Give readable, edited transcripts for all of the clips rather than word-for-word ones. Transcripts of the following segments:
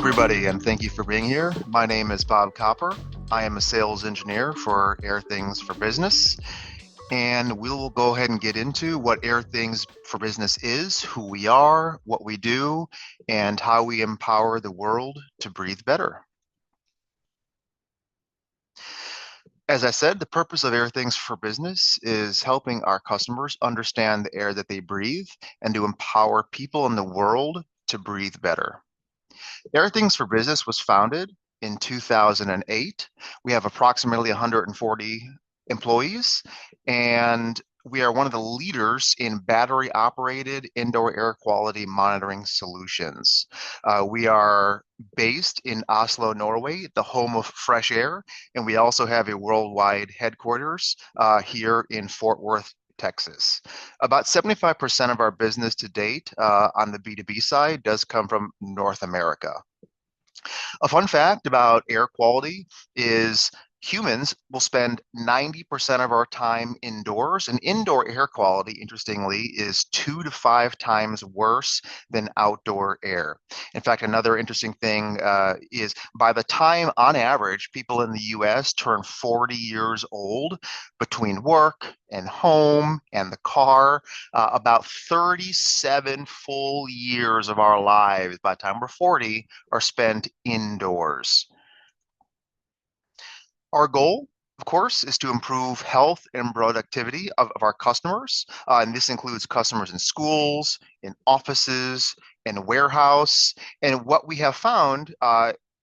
everybody, and thank you for being here. My name is Bob Copper. I am a sales engineer for Airthings for Business, and we will go ahead and get into what Airthings for Business is, who we are, what we do, and how we empower the world to breathe better. As I said, the purpose of Airthings for Business is helping our customers understand the air that they breathe and to empower people in the world to breathe better. Airthings for Business was founded in 2008. We have approximately 140 employees, and we are one of the leaders in battery operated indoor air quality monitoring solutions. We are based in Oslo, Norway, the home of fresh air, and we also have a worldwide headquarters here in Fort Worth, Texas. About 75% of our business to date on the B2B side does come from North America. A fun fact about air quality is humans will spend 90% of our time indoors, and indoor air quality, interestingly, is 2 to 5 times worse than outdoor air. In fact, another interesting thing is by the time, on average, people in the US turn 40 years old, between work and home and the car, about 37 full years of our lives by the time we're 40 are spent indoors. Our goal, of course, is to improve health and productivity of our customers. And this includes customers in schools, in offices, in warehouse. And what we have found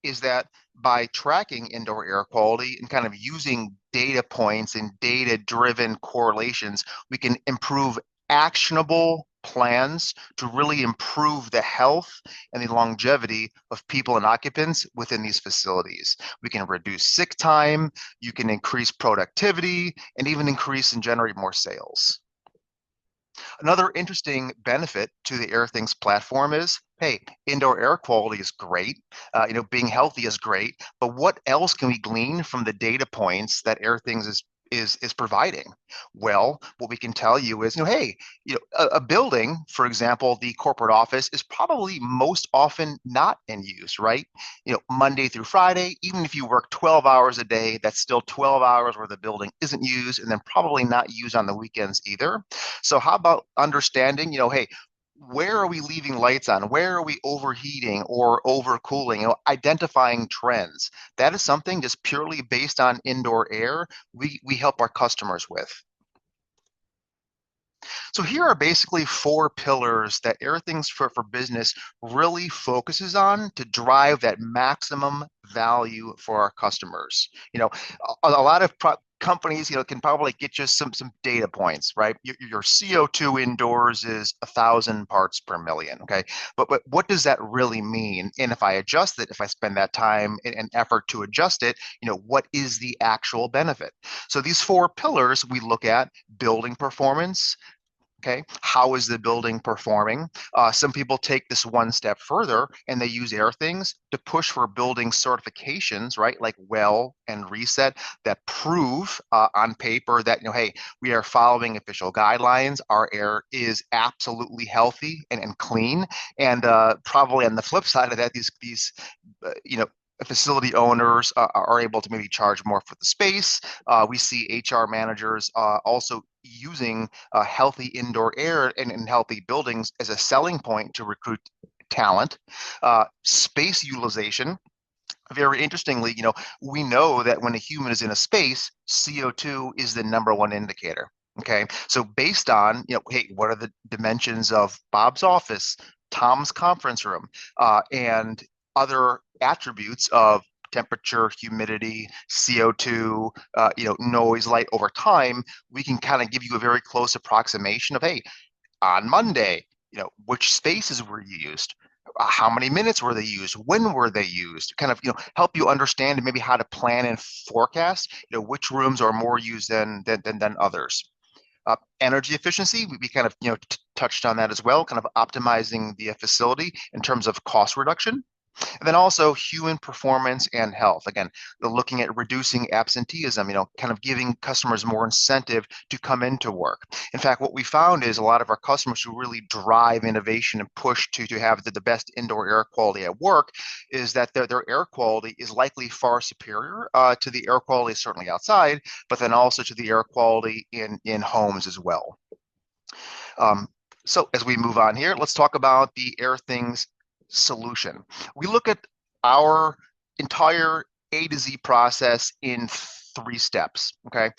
is that by tracking indoor air quality and kind of using data points and data-driven correlations, we can improve actionable plans to really improve the health and the longevity of people and occupants within these facilities. We can reduce sick time, you can increase productivity, and even increase and generate more sales. Another interesting benefit to the Airthings platform is, hey, indoor air quality is great. Being healthy is great, but what else can we glean from the data points that Airthings is providing? Well, what we can tell you is, hey, a building, for example, the corporate office is probably most often not in use, right? Monday through Friday, even if you work 12 hours a day, that's still 12 hours where the building isn't used, and then probably not used on the weekends either. So how about understanding, hey, where are we leaving lights on? Where are we overheating or overcooling? Identifying trends. That is something just purely based on indoor air we help our customers with. So here are basically 4 pillars that Airthings for Business really focuses on to drive that maximum value for our customers. A lot of companies, can probably get you some data points, right? Your CO2 indoors is 1,000 parts per million, okay? But what does that really mean? And if I adjust it, if I spend that time and effort to adjust it, what is the actual benefit? So these 4 pillars we look at: building performance. Okay, how is the building performing? Some people take this one step further and they use Airthings to push for building certifications, right? Like WELL and Reset, that prove on paper that, hey, we are following official guidelines. Our air is absolutely healthy and clean. And probably on the flip side of that, these facility owners are able to maybe charge more for the space. We see HR managers also using healthy indoor air and healthy buildings as a selling point to recruit talent. Space utilization. Very interestingly, we know that when a human is in a space, CO2 is the #1 indicator. Okay, so based on, hey, what are the dimensions of Bob's office, Tom's conference room, and other attributes of temperature, humidity, CO2, noise, light over time, we can kind of give you a very close approximation of, hey, on Monday, which spaces were used, how many minutes were they used, when were they used, kind of, help you understand maybe how to plan and forecast, which rooms are more used than others. Energy efficiency, we kind of touched on that as well, kind of optimizing the facility in terms of cost reduction. And then also human performance and health. Again, they're looking at reducing absenteeism, kind of giving customers more incentive to come into work. In fact, what we found is a lot of our customers who really drive innovation and push to have the best indoor air quality at work is that their air quality is likely far superior to the air quality certainly outside, but then also to the air quality in homes as well. Um, so as we move on here, let's talk about the Airthings solution. We look at our entire A to Z process in 3 steps. Okay.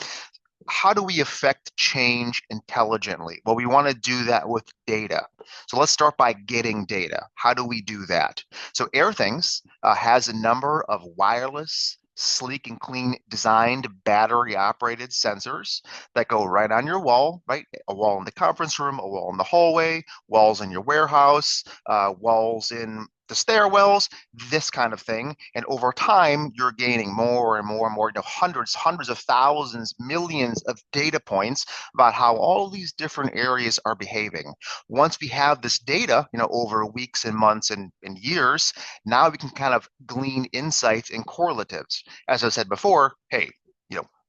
How do we affect change intelligently? Well, we want to do that with data. So let's start by getting data. How do we do that? So Airthings has a number of wireless, sleek and clean designed battery operated sensors that go right on your wall, right? A wall in the conference room, a wall in the hallway, walls in your warehouse, walls in the stairwells, this kind of thing. And over time, you're gaining more and more and more, hundreds of thousands, millions of data points about how all these different areas are behaving. Once we have this data, over weeks and months and years, now we can kind of glean insights and correlatives. As I said before, hey,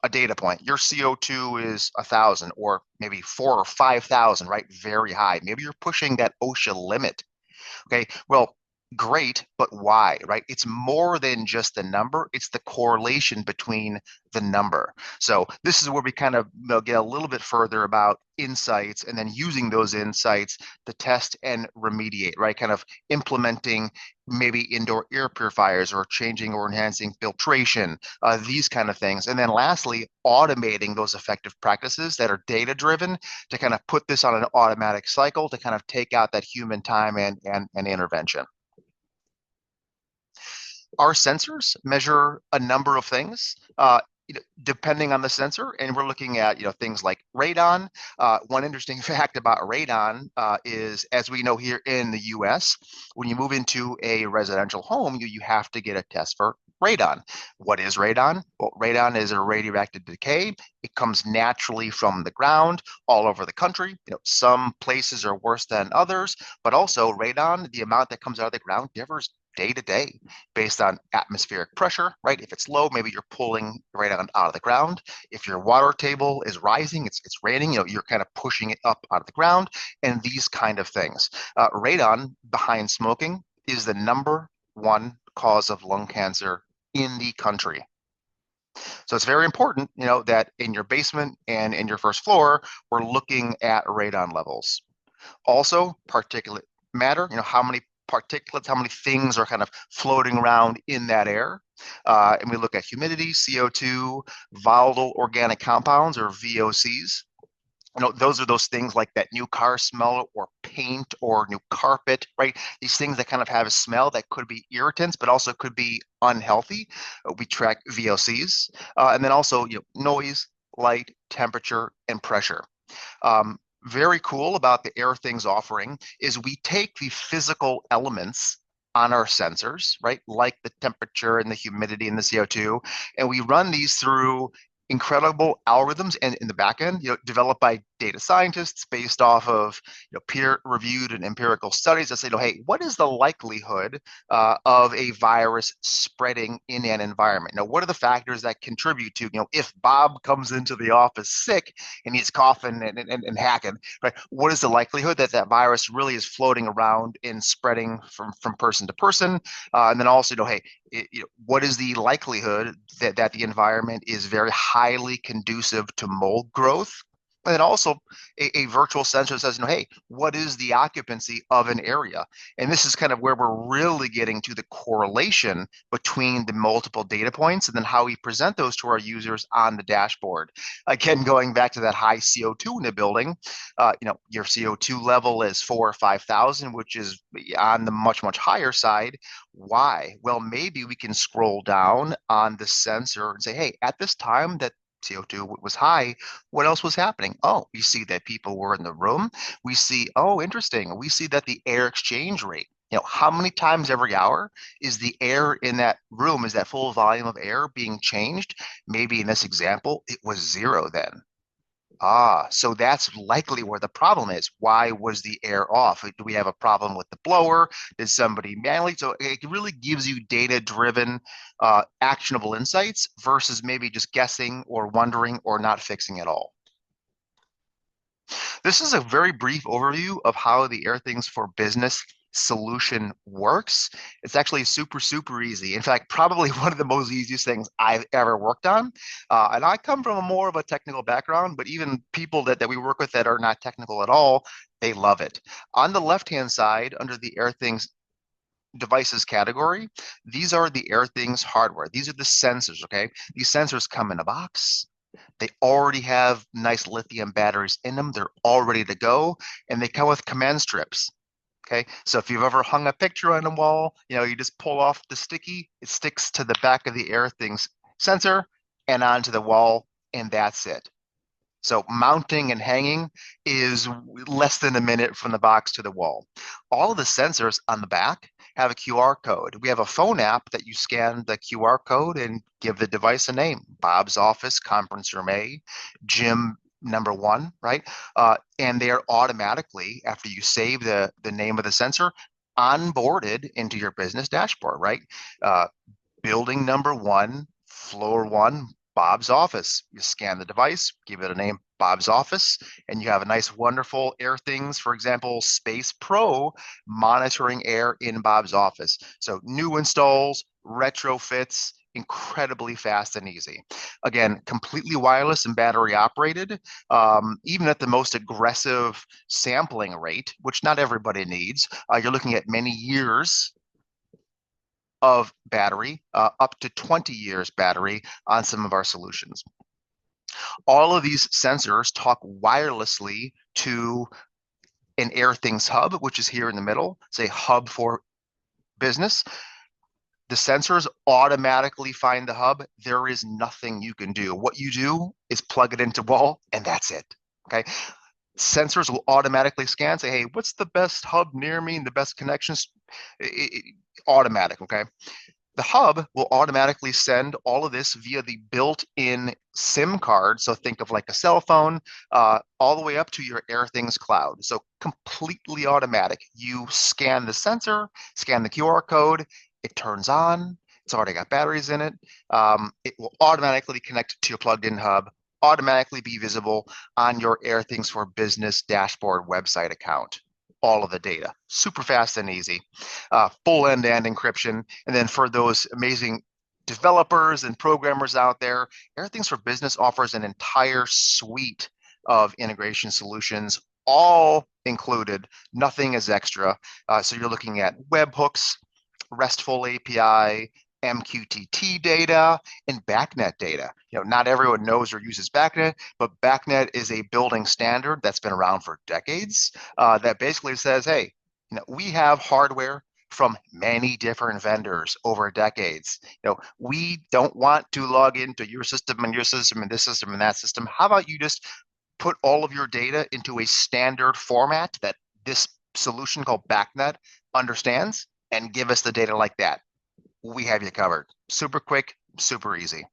a data point, your CO2 is 1,000 or maybe 4 or 5,000, right? Very high. Maybe you're pushing that OSHA limit. Okay, well, great, but why, right? It's more than just the number, it's the correlation between the number. So this is where we kind of get a little bit further about insights and then using those insights to test and remediate, right? Kind of implementing maybe indoor air purifiers or changing or enhancing filtration, these kind of things. And then lastly, automating those effective practices that are data driven to kind of put this on an automatic cycle to kind of take out that human time and intervention. Our sensors measure a number of things. Depending on the sensor, and we're looking at things like radon. One interesting fact about radon is, as we know here in the U.S., when you move into a residential home, you have to get a test for radon. What is radon? Well, radon is a radioactive decay. It comes naturally from the ground all over the country. Some places are worse than others, but also radon, the amount that comes out of the ground differs day to day based on atmospheric pressure, right? If it's low, maybe you're pulling radon out of the ground. If your water table is rising, it's raining, you're kind of pushing it up out of the ground, and these kind of things. Radon behind smoking is the #1 cause of lung cancer in the country. So it's very important, that in your basement and in your first floor, we're looking at radon levels. Also, particulate matter, how many particulates, how many things are kind of floating around in that air. And we look at humidity, CO2, volatile organic compounds or VOCs. Those are those things like that new car smell or paint or new carpet, right? These things that kind of have a smell that could be irritants, but also could be unhealthy. We track VOCs. And then also, noise, light, temperature, and pressure. Very cool about the Airthings offering is we take the physical elements on our sensors, right? Like the temperature and the humidity and the CO2, and we run these through incredible algorithms and in the back end, developed by data scientists based off of peer-reviewed and empirical studies that say, hey, what is the likelihood of a virus spreading in an environment? Now, what are the factors that contribute to, if Bob comes into the office sick and he's coughing and hacking, right? What is the likelihood that that virus really is floating around and spreading from person to person? And then also, hey, what is the likelihood that the environment is very highly conducive to mold growth? And then also a virtual sensor says, hey, what is the occupancy of an area? And this is kind of where we're really getting to the correlation between the multiple data points and then how we present those to our users on the dashboard. Again, going back to that high CO2 in the building, your CO2 level is 4,000 or 5,000, which is on the much, much higher side. Why? Well, maybe we can scroll down on the sensor and say, hey, at this time that CO2 was high, what else was happening? Oh, we see that people were in the room. We see, oh, interesting. We see that the air exchange rate, how many times every hour is the air in that room, is that full volume of air being changed? Maybe in this example, it was 0 then. So that's likely where the problem is. Why was the air off? Do we have a problem with the blower? Did somebody manually? So it really gives you data-driven, actionable insights versus maybe just guessing or wondering or not fixing at all. This is a very brief overview of how the Airthings for Business solution works. It's actually super, super easy. In fact, probably one of the most easiest things I've ever worked on. And I come from a more of a technical background, but even people that we work with that are not technical at all, they love it. On the left-hand side, under the Airthings devices category, these are the Airthings hardware. These are the sensors, okay? These sensors come in a box. They already have nice lithium batteries in them. They're all ready to go, and they come with command strips. Okay, so if you've ever hung a picture on a wall, you just pull off the sticky, it sticks to the back of the Airthings sensor and onto the wall, and that's it. So mounting and hanging is less than a minute from the box to the wall. All of the sensors on the back have a QR code. We have a phone app that you scan the QR code and give the device a name. Bob's office, conference room A, gym number one, right? And they're automatically, after you save the name of the sensor, onboarded into your business dashboard, right? Uh, Building number one, floor one, Bob's office. You scan the device, give it a name, Bob's office, and you have a nice, wonderful Airthings, for example, Space Pro monitoring air in Bob's office. So new installs, retrofits, incredibly fast and easy. Again, completely wireless and battery operated, even at the most aggressive sampling rate, which not everybody needs. You're looking at many years of battery, up to 20 years battery on some of our solutions. All of these sensors talk wirelessly to an Airthings hub, which is here in the middle. It's a hub for business. The sensors automatically find the hub. There is nothing you can do. What you do is plug it into wall, and that's it. Okay. Sensors will automatically scan, say, hey, what's the best hub near me and the best connections? Automatic. Okay. The hub will automatically send all of this via the built-in SIM card. So think of like a cell phone, all the way up to your Airthings cloud. So completely automatic. You scan the sensor, scan the QR code, it turns on. It's already got batteries in it. It will automatically connect to your plugged-in hub, automatically be visible on your Airthings for Business dashboard website account. All of the data, super fast and easy, full end-to-end encryption. And then for those amazing developers and programmers out there, Airthings for Business offers an entire suite of integration solutions, all included, nothing is extra. So you're looking at webhooks, RESTful API, MQTT data, and BACnet data. Not everyone knows or uses BACnet, but BACnet is a building standard that's been around for decades, that basically says, hey, we have hardware from many different vendors over decades. We don't want to log into your system and this system and that system. How about you just put all of your data into a standard format that this solution called BACnet understands and give us the data like that? We have you covered. Super quick, super easy.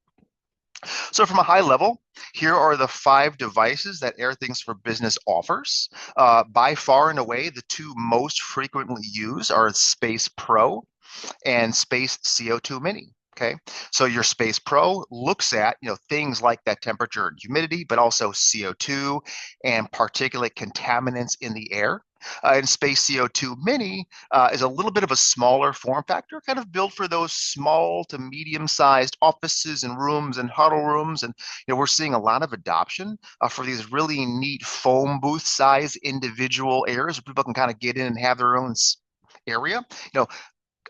So from a high level, here are the 5 devices that Airthings for Business offers. By far and away, the 2 most frequently used are Space Pro and Space CO2 Mini. Okay, so your Space Pro looks at things like that temperature and humidity, but also CO2 and particulate contaminants in the air. And Space CO2 Mini is a little bit of a smaller form factor, kind of built for those small to medium-sized offices and rooms and huddle rooms. And we're seeing a lot of adoption for these really neat foam booth size individual areas where people can kind of get in and have their own area.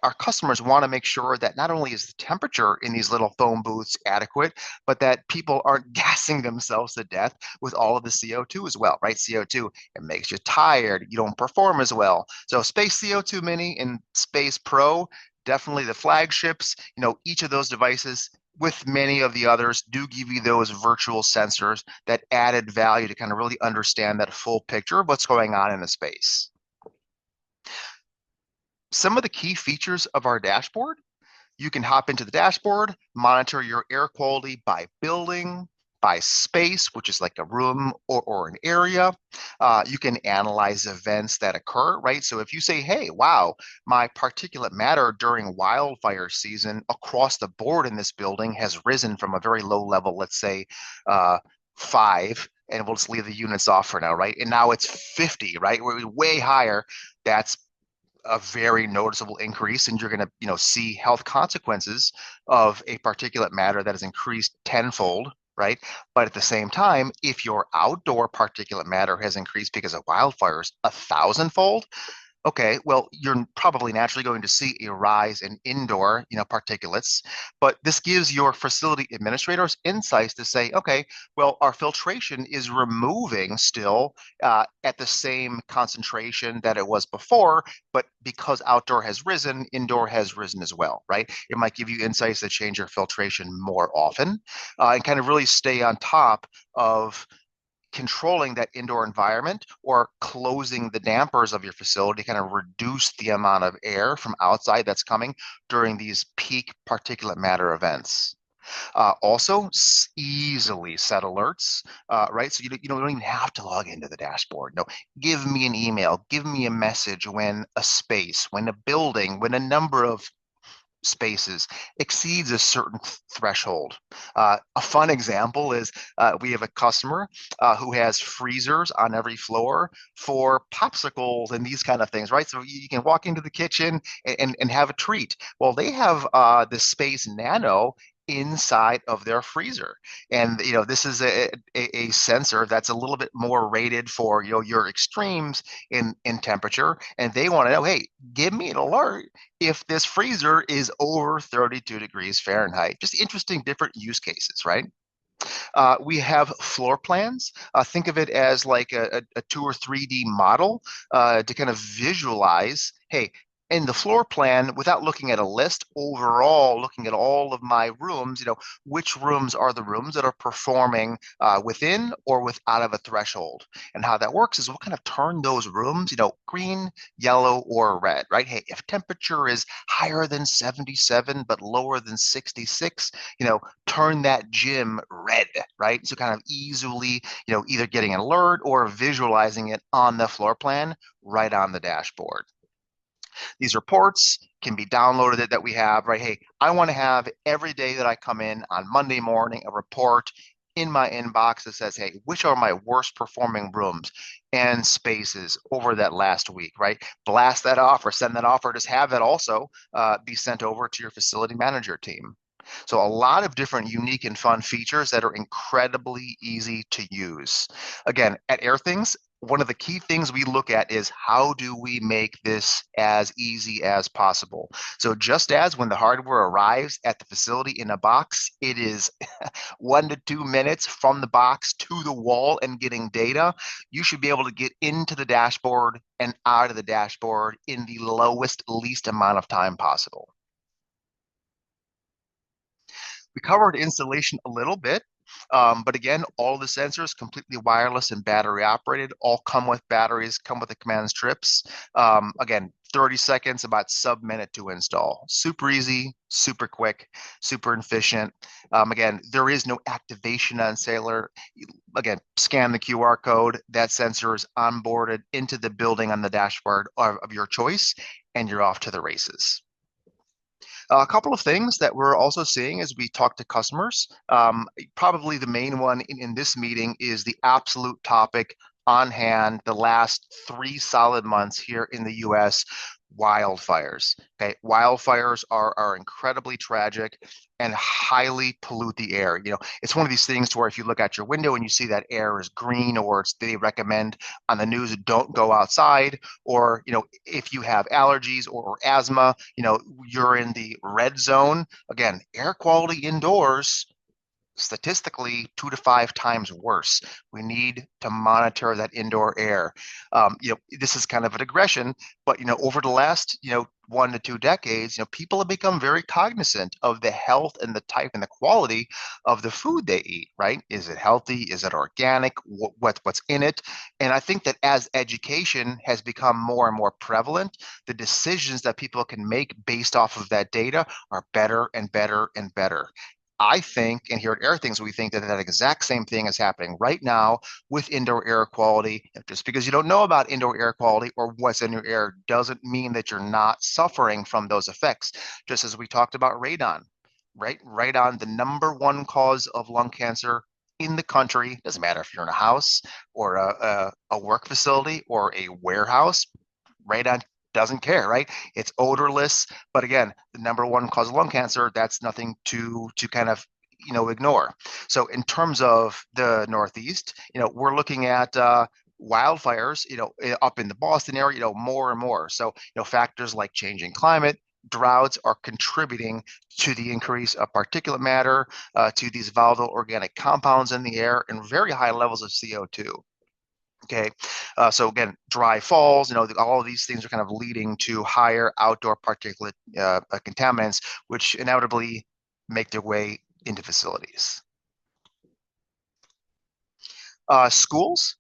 Our customers want to make sure that not only is the temperature in these little foam booths adequate, but that people aren't gassing themselves to death with all of the CO2 as well, right? CO2, it makes you tired. You don't perform as well. So Space CO2 Mini and Space Pro, definitely the flagships. Each of those devices, with many of the others, do give you those virtual sensors that added value to kind of really understand that full picture of what's going on in the space. Some of the key features of our dashboard: you can hop into the dashboard, monitor your air quality by building, by space, which is like a room or an area. You can analyze events that occur, right? So if you say, hey, wow, my particulate matter during wildfire season across the board in this building has risen from a very low level, let's say 5, and we'll just leave the units off for now, right? And now it's 50, right? We're way higher. That's a very noticeable increase, and you're going to, see health consequences of a particulate matter that has increased tenfold, right? But at the same time, if your outdoor particulate matter has increased because of wildfires a thousandfold, okay, well, you're probably naturally going to see a rise in indoor, particulates, but this gives your facility administrators insights to say, okay, well, our filtration is removing still at the same concentration that it was before, but because outdoor has risen, indoor has risen as well, right? It might give you insights that change your filtration more often and kind of really stay on top of controlling that indoor environment or closing the dampers of your facility, kind of reduce the amount of air from outside that's coming during these peak particulate matter events. Also, easily set alerts, right? So you don't even have to log into the dashboard. No, give me an email, give me a message when a space, when a building, when a number of spaces exceeds a certain threshold. A fun example is we have a customer who has freezers on every floor for popsicles and these kind of things, right? So you can walk into the kitchen and have a treat. Well, they have the Space Nano inside of their freezer, and this is a sensor that's a little bit more rated for your extremes in temperature, and they want to know, hey, give me an alert if this freezer is over 32 degrees Fahrenheit. Just interesting different use cases, right? We have floor plans. Think of it as like a 2 or 3D model to kind of visualize, hey, in the floor plan, without looking at a list, overall, looking at all of my rooms, which rooms are the rooms that are performing within or without of a threshold. And how that works is we'll kind of turn those rooms, green, yellow, or red, right? Hey, if temperature is higher than 77 but lower than 66, turn that gym red, right? So kind of easily, either getting an alert or visualizing it on the floor plan right on the dashboard. These reports can be downloaded that we have, right? Hey, I want to have every day that I come in on Monday morning a report in my inbox that says, hey, which are my worst performing rooms and spaces over that last week, right? Blast that off or send that off or just have that also be sent over to your facility manager team. So a lot of different unique and fun features that are incredibly easy to use. Again, at Airthings, one of the key things we look at is how do we make this as easy as possible? So just as when the hardware arrives at the facility in a box, it is 1 to 2 minutes from the box to the wall and getting data, you should be able to get into the dashboard and out of the dashboard in the lowest, least amount of time possible. We covered installation a little bit, but again, all the sensors completely wireless and battery operated, all come with batteries, come with the command strips. Again, 30 seconds, about sub-minute to install. Super easy, super quick, super efficient. Again, there is no activation on Sailor. Again, scan the QR code. That sensor is onboarded into the building on the dashboard of your choice, and you're off to the races. A couple of things that we're also seeing as we talk to customers. Probably the main one in this meeting is the absolute topic on hand the last 3 solid months here in the US, wildfires. Okay, wildfires are incredibly tragic and highly pollute the air. It's one of these things to where if you look out your window and you see that air is green, or they recommend on the news don't go outside, or if you have allergies or asthma, you're in the red zone. Again, air quality indoors statistically 2 to 5 times worse. We need to monitor that indoor air. This is kind of a digression, but over the last 1 to 2 decades, people have become very cognizant of the health and the type and the quality of the food they eat. Right? Is it healthy? Is it organic? What's in it? And I think that as education has become more and more prevalent, the decisions that people can make based off of that data are better and better and better. I think, and here at Airthings, we think that that exact same thing is happening right now with indoor air quality. Just because you don't know about indoor air quality or what's in your air doesn't mean that you're not suffering from those effects. Just as we talked about radon, right? Radon, the number one cause of lung cancer in the country. Doesn't matter if you're in a house or a work facility or a warehouse. Radon doesn't care, right? It's odorless, but again, the number one cause of lung cancer, that's nothing to kind of ignore. So in terms of the Northeast, we're looking at wildfires, up in the Boston area, more and more. So, factors like changing climate, droughts are contributing to the increase of particulate matter, to these volatile organic compounds in the air, and very high levels of CO2. Okay, so again, dry falls, all of these things are kind of leading to higher outdoor particulate contaminants, which inevitably make their way into facilities. Schools.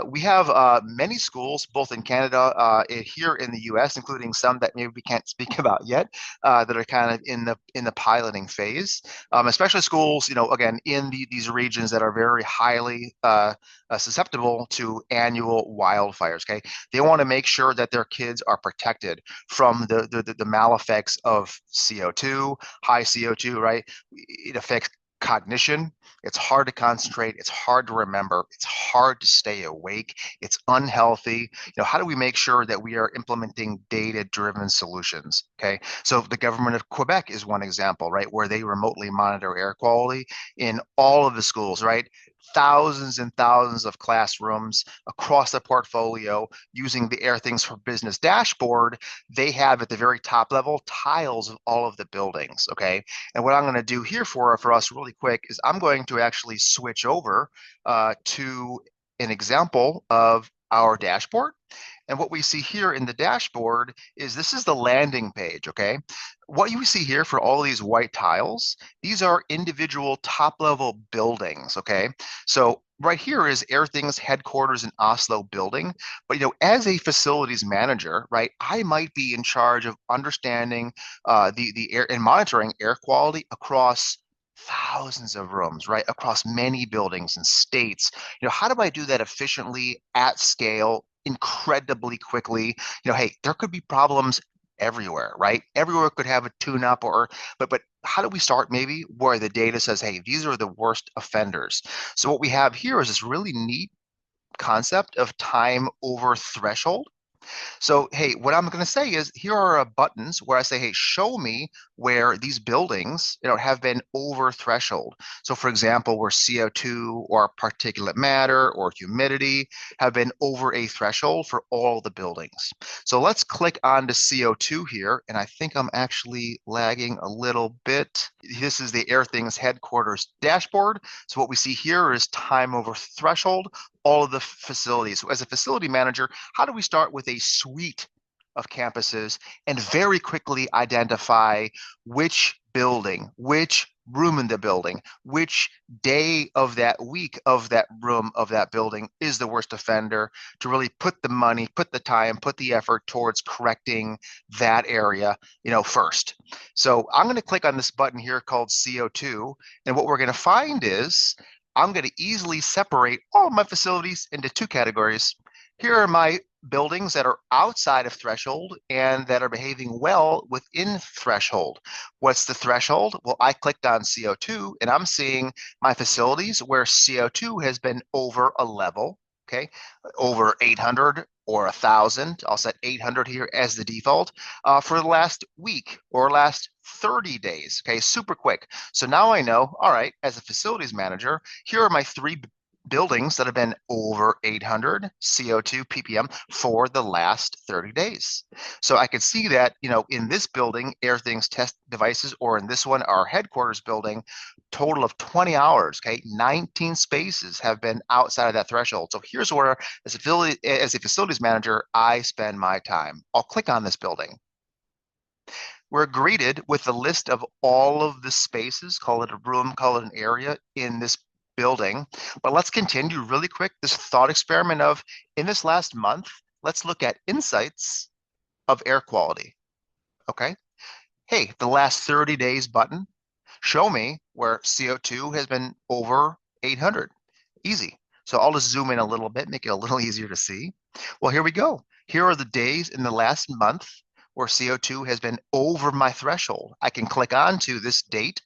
We have many schools, both in Canada and here in the U.S., including some that maybe we can't speak about yet, that are kind of in the piloting phase. Especially schools, again, in these regions that are very highly susceptible to annual wildfires. Okay, they want to make sure that their kids are protected from the maleffects of CO2, high CO2. Right, it affects cognition. It's hard to concentrate. It's hard to remember. It's hard to stay awake. It's unhealthy. How do we make sure that we are implementing data-driven solutions? Okay. So the government of Quebec is one example, right, where they remotely monitor air quality in all of the schools, right? Thousands and thousands of classrooms across the portfolio using the Airthings for Business dashboard. They have at the very top level tiles of all of the buildings. Okay. And what I'm going to do here for us really quick is I'm going to actually switch over to an example of our dashboard. And what we see here in the dashboard is this is the landing page, okay? What you see here for all these white tiles, these are individual top-level buildings, okay? So right here is Airthings headquarters in Oslo building. But as a facilities manager, right, I might be in charge of understanding the air and monitoring air quality across thousands of rooms, right, across many buildings and states. How do I do that efficiently at scale, incredibly quickly? Hey, there could be problems everywhere, right? Everywhere could have a tune-up, but how do we start maybe where the data says, hey, these are the worst offenders? So what we have here is this really neat concept of time over threshold. So, hey, what I'm going to say is here are buttons where I say, hey, show me where these buildings, have been over threshold. So, for example, where CO2 or particulate matter or humidity have been over a threshold for all the buildings. So let's click on to CO2 here, and I think I'm actually lagging a little bit. This is the Airthings headquarters dashboard. So what we see here is time over threshold, all of the facilities. So as a facility manager, how do we start with a suite of campuses and very quickly identify which building, which room in the building, which day of that week of that room of that building is the worst offender, to really put the money, put the time, put the effort towards correcting that area, first. So I'm going to click on this button here called CO2, and what we're going to find is I'm going to easily separate all of my facilities into two categories. Here are my buildings that are outside of threshold and that are behaving well within threshold. What's the threshold? Well, I clicked on CO2 and I'm seeing my facilities where CO2 has been over a level, okay, over 800 or 1,000. I'll set 800 here as the default for the last week or last 30 days. Okay, super quick. So now I know, all right, as a facilities manager, here are my three buildings that have been over 800 CO2 ppm for the last 30 days. So I can see that, in this building, Airthings test devices, or in this one, our headquarters building, total of 20 hours, okay, 19 spaces have been outside of that threshold. So here's where, as a facilities manager, I spend my time. I'll click on this building. We're greeted with a list of all of the spaces, call it a room, call it an area, in this building. But let's continue really quick this thought experiment of, in this last month, let's look at insights of air quality. Okay. Hey, the last 30 days button. Show me where CO2 has been over 800. Easy. So I'll just zoom in a little bit, make it a little easier to see. Well, here we go. Here are the days in the last month where CO2 has been over my threshold. I can click on to this date,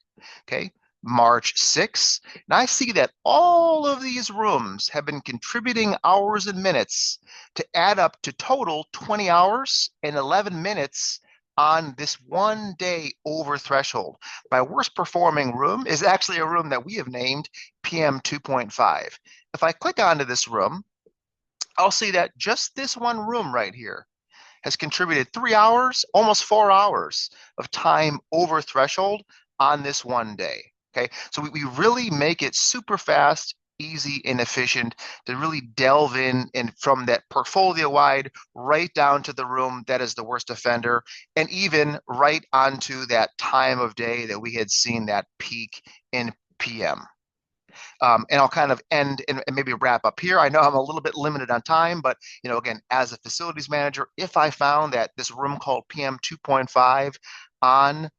okay, March 6th, and I see that all of these rooms have been contributing hours and minutes to add up to total 20 hours and 11 minutes on this one day over threshold. My worst performing room is actually a room that we have named PM 2.5. If I click onto this room, I'll see that just this one room right here has contributed 3 hours, almost 4 hours of time over threshold on this one day. Okay, so we really make it super fast, easy, and efficient to really delve in and from that portfolio wide right down to the room that is the worst offender, and even right onto that time of day that we had seen that peak in PM. And I'll kind of end and maybe wrap up here. I know I'm a little bit limited on time, but again, as a facilities manager, if I found that this room called PM 2.5 on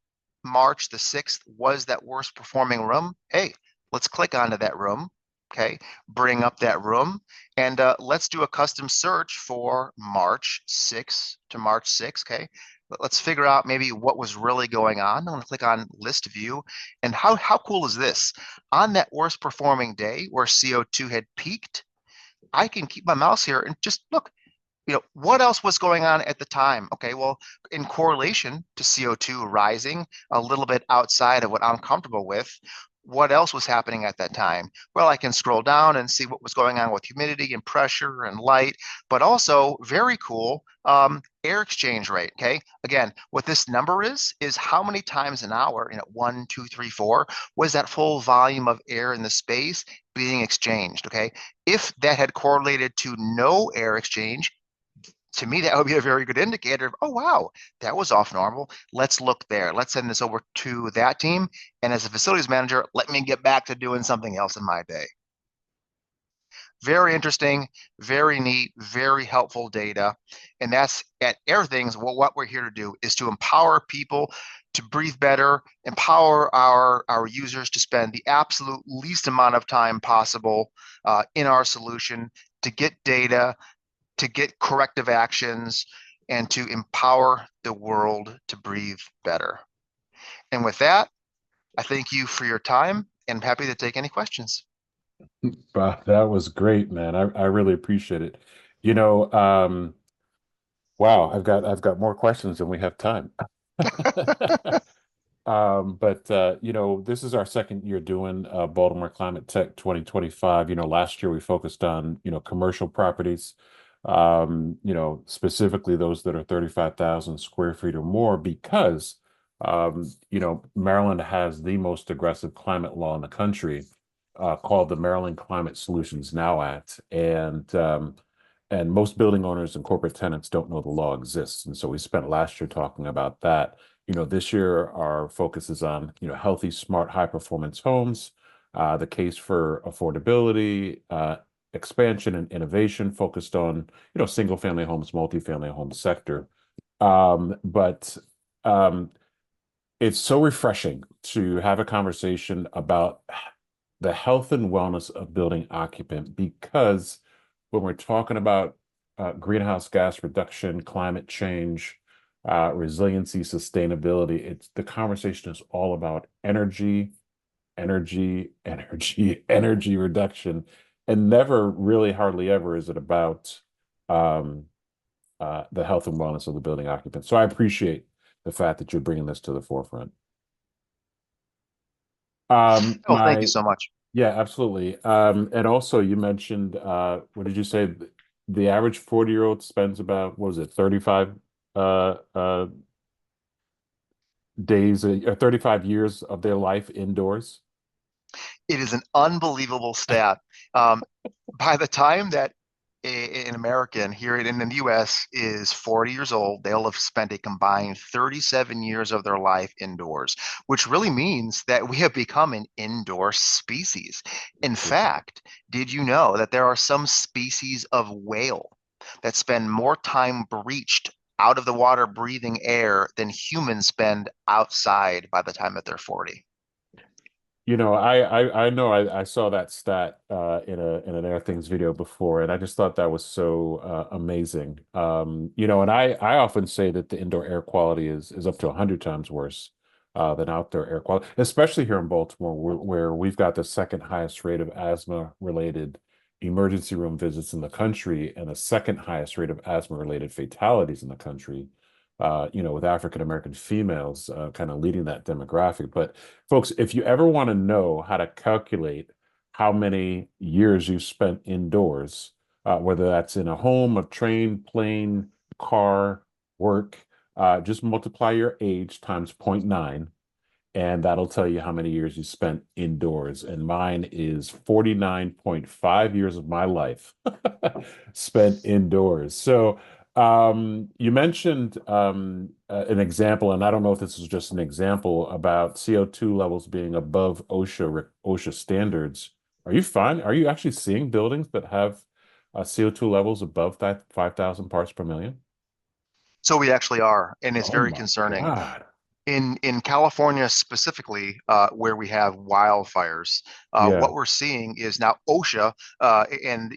March the 6th was that worst performing room, hey, let's click onto that room. Okay, bring up that room and let's do a custom search for March 6th to March 6th. Okay, let's figure out maybe what was really going on. I'm going to click on list view. And how cool is this? On that worst performing day where CO2 had peaked, I can keep my mouse here and just look, what else was going on at the time? Okay, well, in correlation to CO2 rising a little bit outside of what I'm comfortable with, what else was happening at that time? Well, I can scroll down and see what was going on with humidity and pressure and light, but also very cool, air exchange rate. Okay, again, what this number is how many times an hour, 1, 2, 3, 4, was that full volume of air in the space being exchanged? Okay, if that had correlated to no air exchange, to me, that would be a very good indicator of, oh, wow, that was off normal. Let's look there. Let's send this over to that team. And as a facilities manager, let me get back to doing something else in my day. Very interesting, very neat, very helpful data. And that's at Airthings. What we're here to do is to empower people to breathe better, empower our users to spend the absolute least amount of time possible in our solution to get data, to get corrective actions, and to empower the world to breathe better. And with that, I thank you for your time and I'm happy to take any questions. That was great, man. I really appreciate it. You know, um, wow, I've got more questions than we have time. But this is our second year doing Baltimore Climate Tech 2025. Last year we focused on, commercial properties, specifically those that are 35,000 square feet or more, because Maryland has the most aggressive climate law in the country, called the Maryland Climate Solutions Now Act. And most building owners and corporate tenants don't know the law exists. And so we spent last year talking about that. This year our focus is on, healthy, smart, high performance homes, the case for affordability, expansion and innovation focused on, single family homes, multifamily home sector. But it's so refreshing to have a conversation about the health and wellness of building occupant, because when we're talking about greenhouse gas reduction, climate change, resiliency, sustainability, it's the conversation is all about energy, energy, energy, energy reduction, and never really, hardly ever is it about um, the health and wellness of the building occupant. So I appreciate the fact that you're bringing this to the forefront. Oh, thank you My so much. Yeah, absolutely. And also you mentioned, what did you say? The average 40-year-old spends about, what was it, 35 uh uh days, or 35 years of their life indoors. It is an unbelievable stat. Um, by the time that an American here in the US is 40 years old, they'll have spent a combined 37 years of their life indoors, which really means that we have become an indoor species. In fact, did you know that there are some species of whale that spend more time breached out of the water breathing air than humans spend outside by the time that they're 40? I know I saw that stat in an Airthings video before, and I just thought that was so amazing. And I often say that the indoor air quality is up to 100 times worse than outdoor air quality, especially here in Baltimore, where we've got the second highest rate of asthma-related emergency room visits in the country and the second highest rate of asthma-related fatalities in the country. With African American females kind of leading that demographic. But folks, if you ever want to know how to calculate how many years you spent indoors, whether that's in a home, a train, plane, car, work, just multiply your age times 0.9, and that'll tell you how many years you spent indoors. And mine is 49.5 years of my life spent indoors. So, you mentioned an example, and I don't know if this is just an example about CO2 levels being above OSHA standards. Are you fine? Are you actually seeing buildings that have CO2 levels above that 5,000 parts per million? So we actually are, and it's Oh very my concerning. God. In California specifically, where we have wildfires, Yeah. what we're seeing is now OSHA, and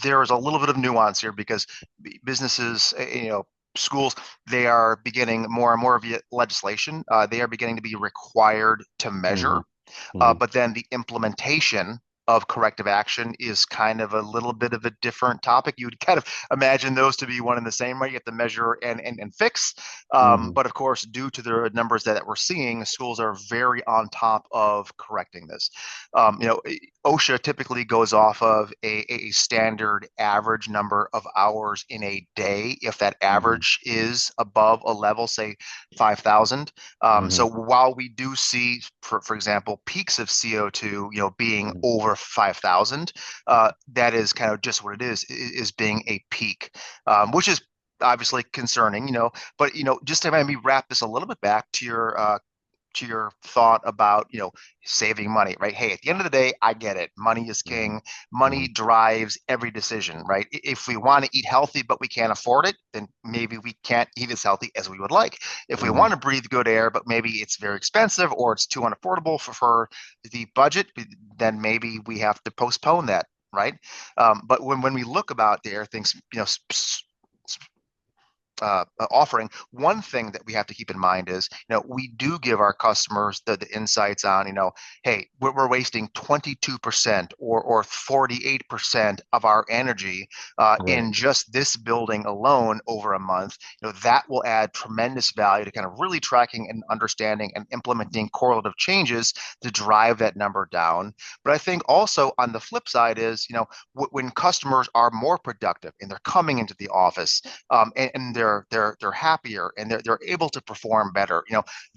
there is a little bit of nuance here because businesses, schools, they are beginning more and more of the legislation. They are beginning to be required to Hmm. measure. Hmm. But then the implementation of corrective action is kind of a little bit of a different topic. You would kind of imagine those to be one and the same, right? You have to measure and fix. Hmm. But of course, due to the numbers that we're seeing, schools are very on top of correcting this. OSHA typically goes off of a standard average number of hours in a day. If that Hmm. average is above a level, say 5,000, so Hmm. while we do see, for example, peaks of CO2, being Hmm. over 5,000, that is kind of just what it is being a peak, which is obviously concerning, but, just to maybe wrap this a little bit back to your thought about saving money, right? Hey, at the end of the day, I get it, money is Hmm. king. Money Hmm. drives every decision, right? If we want to eat healthy but we can't afford it, then maybe we can't eat as healthy as we would like. If we Hmm. want to breathe good air but maybe it's very expensive or it's too unaffordable for the budget, then maybe we have to postpone that, right? But when we look about the air things, offering, one thing that we have to keep in mind is, we do give our customers the insights on, hey, we're wasting 22% or 48% of our energy Right. in just this building alone over a month. That will add tremendous value to kind of really tracking and understanding and implementing correlative changes to drive that number down. But I think also on the flip side is, when customers are more productive and they're coming into the office, and they're happier and they're able to perform better.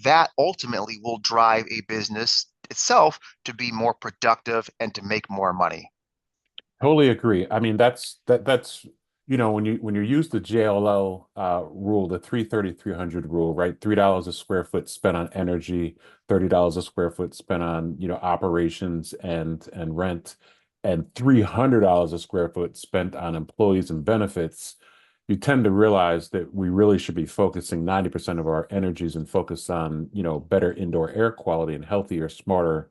That ultimately will drive a business itself to be more productive and to make more money. Totally agree. I mean, that's when you use the JLL rule, the 330 300 rule, right? $3 a square foot spent on energy, $30 a square foot spent on, operations and rent, and $300 a square foot spent on employees and benefits. You tend to realize that we really should be focusing 90% of our energies and focus on, better indoor air quality and healthier, smarter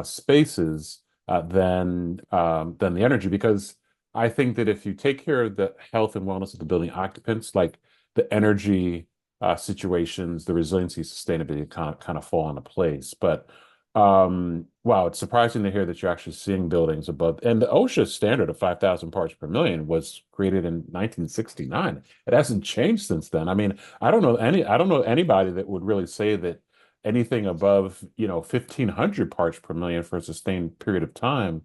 spaces than the energy, because I think that if you take care of the health and wellness of the building occupants, like the energy situations, the resiliency, sustainability kind of fall into place. But wow, it's surprising to hear that you're actually seeing buildings above. And the OSHA standard of 5,000 parts per million was created in 1969. It hasn't changed since then. I mean, I don't know anybody that would really say that anything above, 1,500 parts per million for a sustained period of time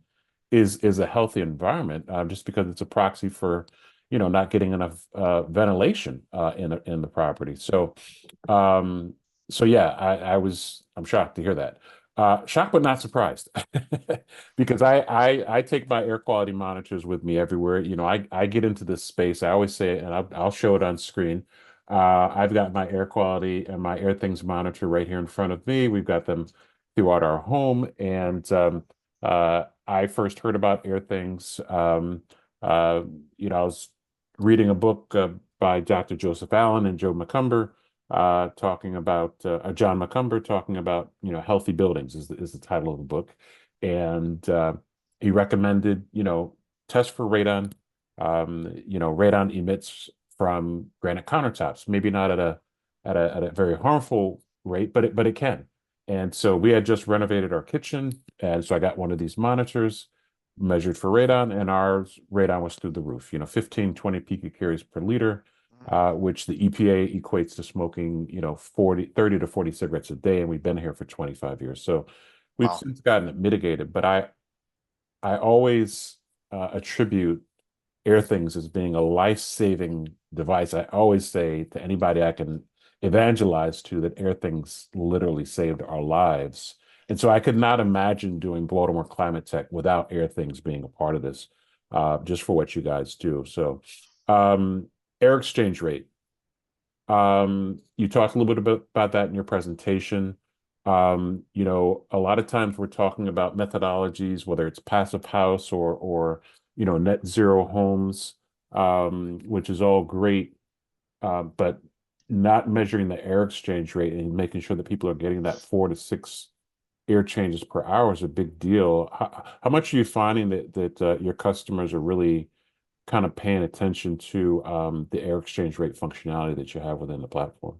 is a healthy environment, just because it's a proxy for, not getting enough ventilation in the property. Um, so yeah, I'm shocked to hear that. Shocked but not surprised, because I take my air quality monitors with me everywhere. I get into this space. I always say it, and I'll show it on screen. I've got my air quality and my Airthings monitor right here in front of me. We've got them throughout our home, and I first heard about Airthings. I was reading a book by Dr. Joseph Allen and Joe McCumber, talking about John McCumber talking about healthy buildings is the title of the book, and he recommended test for radon. Radon emits from granite countertops, maybe not at a very harmful rate, but it can. And so we had just renovated our kitchen, and so I got one of these monitors, measured for radon, and our radon was through the roof. 15, 20 picocuries per liter, which the EPA equates to smoking, 30 to 40 cigarettes a day, and we've been here for 25 years. So we've Wow. since gotten it mitigated, but I always attribute Airthings as being a life-saving device. I always say to anybody I can evangelize to that Airthings literally saved our lives. And so I could not imagine doing Baltimore Climate Tech without Airthings being a part of this, just for what you guys do. So, air exchange rate. You talked a little bit about that in your presentation. A lot of times we're talking about methodologies, whether it's passive house or net zero homes, which is all great, but not measuring the air exchange rate and making sure that people are getting that 4 to 6 air changes per hour is a big deal. How much are you finding that your customers are really kind of paying attention to the air exchange rate functionality that you have within the platform?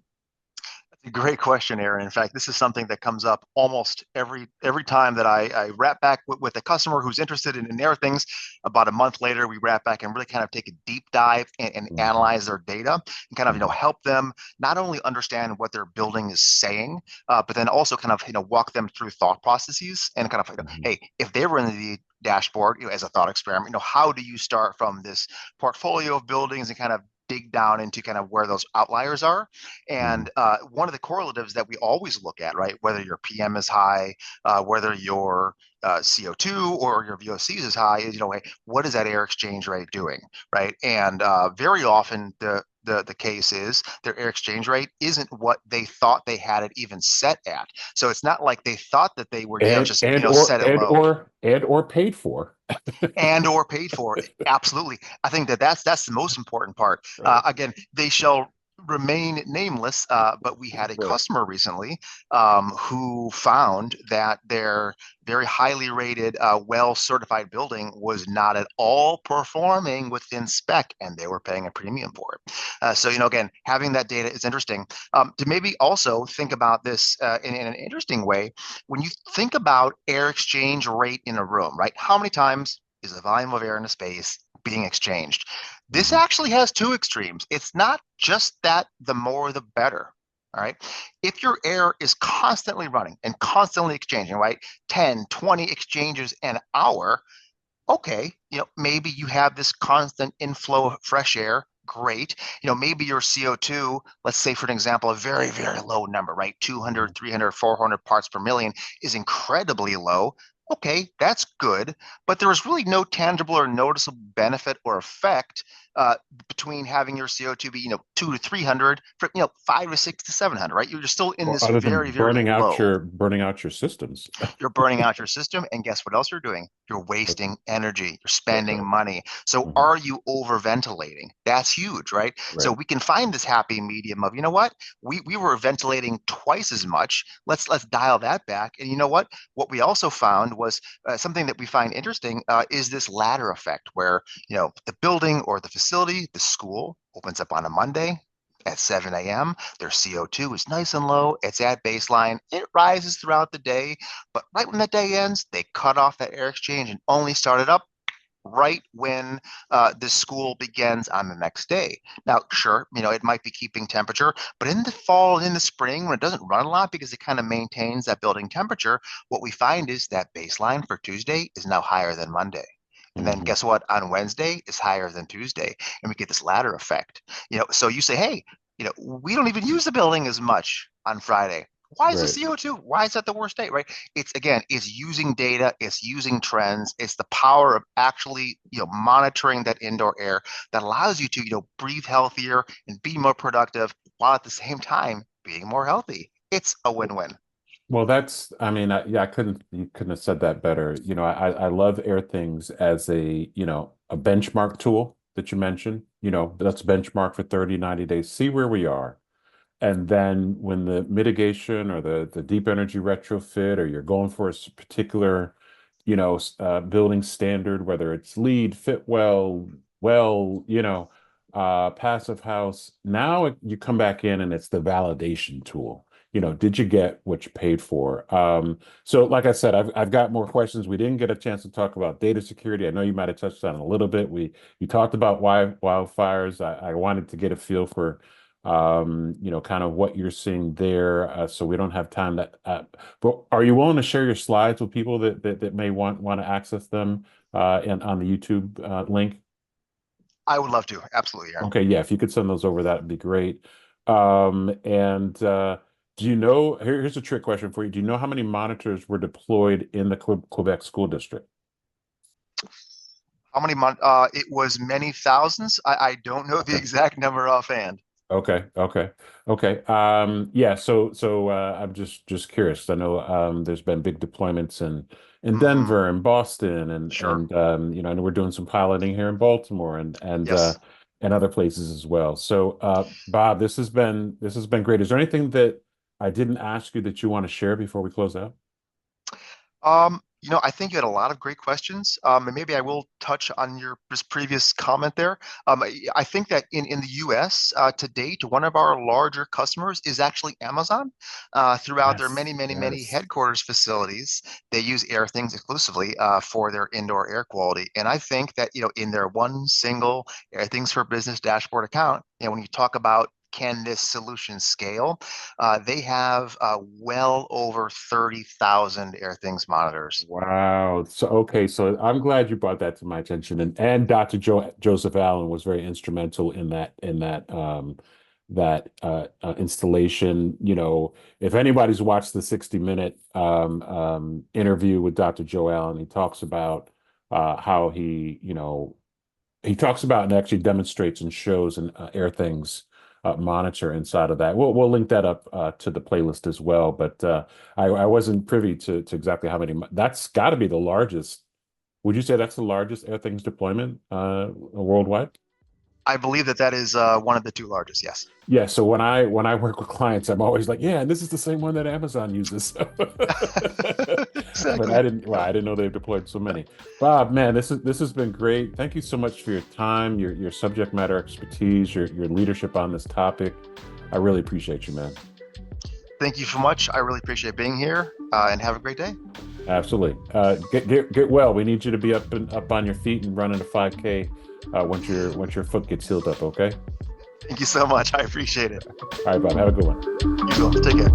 Great question, Aaron. In fact, this is something that comes up almost every time that I wrap back with a customer who's interested in their things. About a month later, we wrap back and really kind of take a deep dive and Mhm, analyze their data and kind of mhm, help them not only understand what their building is saying, but then also kind of walk them through thought processes and kind of mhm, hey, if they were in the dashboard, as a thought experiment, how do you start from this portfolio of buildings and kind of dig down into kind of where those outliers are. mhm. And one of the correlatives that we always look at, right, whether your PM is high, whether your CO2 or your VOCs is high, is hey, what is that air exchange rate doing, right? And very often the case is their air exchange rate isn't what they thought they had it even set at. So it's not like they thought that they were And just and or set it and low or and or paid for. and or paid for. Absolutely. I think that that's the most important part. Right, Again, they shall remain nameless, but we had a right. customer recently who found that their very highly rated, well certified building was not at all performing within spec, and they were paying a premium for it. So, again, having that data is interesting. To maybe also think about this in an interesting way, when you think about air exchange rate in a room, right? How many times is the volume of air in a space being exchanged? This Mhm. actually has two extremes. It's not just that the more the better. All right. If your air is constantly running and constantly exchanging, right? 10, 20 exchanges an hour, okay, maybe you have this constant inflow of fresh air. Great. Maybe your CO2, let's say for an example, a very, very low number, right? 200, Mhm. 300, 400 parts per million is incredibly low. Okay, that's good. But there is really no tangible or noticeable benefit or effect uh, between having your CO2 be, 2 to 300 for, 5 to 6 to 700, right? You're still in Well, this other very, than very low. burning out your systems. You're burning out your system, and guess what else you're doing? You're That's wasting energy, you're that's spending right. money. So Mhm. are you overventilating? That's huge, right? So Right. we can find this happy medium of, what, we were ventilating twice as much. Let's dial that back. And you know what we also found was something that we find interesting is this ladder effect where the building or the facility, the school opens up on a Monday at 7 a.m. Their CO2 is nice and low. It's at baseline. It rises throughout the day, but right when the day ends, they cut off that air exchange and only start it up right when the school begins on the next day. Now, sure, it might be keeping temperature, but in the fall and in the spring, when it doesn't run a lot because it kind of maintains that building temperature, what we find is that baseline for Tuesday is now higher than Monday. And then Mhm. guess what? On Wednesday is higher than Tuesday. And we get this ladder effect. So you say, hey, we don't even use the building as much on Friday. Why is the Right. CO2? Why is that the worst day, right? It's again, it's using data, it's using trends, it's the power of actually, monitoring that indoor air that allows you to, breathe healthier and be more productive while at the same time being more healthy. It's a win-win. Well, I mean, yeah, you couldn't have said that better. I love Airthings as a benchmark tool that you mentioned. Let's benchmark for 30, 90 days, see where we are. And then when the mitigation or the deep energy retrofit, or you're going for a particular, building standard, whether it's LEED, well, passive house, now you come back in and it's the validation tool. Did you get what you paid for? So like I said, I've got more questions. We didn't get a chance to talk about data security. I know you might have touched on it a little bit. You talked about wildfires. I wanted to get a feel for kind of what you're seeing there. So we don't have time but are you willing to share your slides with people that may want to access them and on the YouTube link? I would love to. Absolutely, Aaron. Okay, yeah, if you could send those over, that would be great. And do you know, here's a trick question for you. Do you know how many monitors were deployed in the Quebec school district? How many months? It was many thousands. I don't know the Okay. exact number offhand. Okay. Yeah, I'm just curious. I know there's been big deployments in Hmm. Denver and Boston Sure. I know we're doing some piloting here in Baltimore Yes. and other places as well. So Bob, this has been great. Is there anything that I didn't ask you that you want to share before we close out? I think you had a lot of great questions. And maybe I will touch on your just previous comment there. I think that in the US to date, one of our larger customers is actually Amazon. Throughout their Yes, many, many, many yes. headquarters facilities, they use Airthings exclusively for their indoor air quality. And I think that, in their one single Airthings for Business dashboard account, when you talk about can this solution scale? They have well over 30,000 Airthings monitors. Wow. So okay, so I'm glad you brought that to my attention, and Dr. Joseph Allen was very instrumental in that installation. If anybody's watched the 60-minute interview with Dr. Joe Allen, he talks about how he talks about and actually demonstrates and shows an Airthings monitor inside of that. We'll link that up to the playlist as well. But I wasn't privy to exactly how many. That's got to be the largest. Would you say that's the largest Airthings deployment worldwide? I believe that is one of the two largest. Yes. Yeah, so when I work with clients, I'm always like, yeah, and this is the same one that Amazon uses. But Exactly. I didn't know they've deployed so many. Bob, man, this has been great. Thank you so much for your time, your subject matter expertise, your leadership on this topic. I really appreciate you, man. Thank you so much. I really appreciate being here and have a great day. Absolutely. Get well. We need you to be up on your feet and running a 5K once your foot gets healed up, okay? Thank you so much. I appreciate it. All right, Bob, have a good one. You will. Take care.